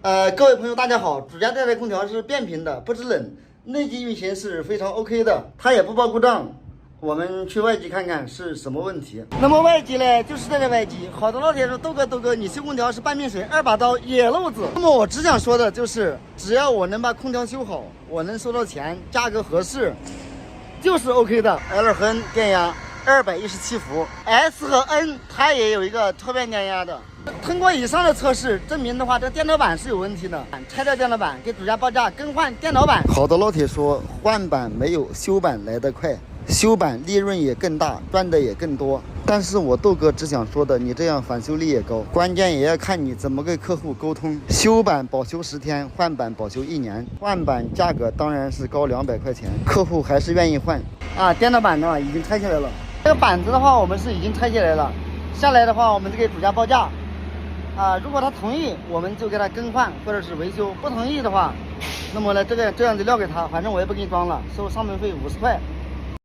各位朋友，大家好。主家这台空调是变频的，不制冷，内机运行是非常 OK 的，它也不报故障。我们去外机看看是什么问题。那么外机呢，就是这个外机。好多老铁说豆哥，你修空调是半瓶水2把刀野路子。那么我只想说的就是，只要我能把空调修好，我能收到钱，价格合适，就是 OK 的。L 和 N 电压217伏 ，S 和 N 它也有一个突变电压的。通过以上的测试证明的话，这电脑板是有问题的。拆掉电脑板，给主家报价更换电脑板。好多老铁说换板没有修板来得快，修板利润也更大，赚的也更多。但是我豆哥只想说的，你这样返修率也高，关键也要看你怎么跟客户沟通。修板保修10天，换板保修1年，换板价格当然是高200块钱，客户还是愿意换啊。电脑板呢已经拆下来了，这个板子的话我们是已经拆下来了，下来的话我们就给主家报价。如果他同意，我们就给他更换或者是维修；不同意的话，那么呢，这样就撂给他，反正我也不给你装了，收上门费50块。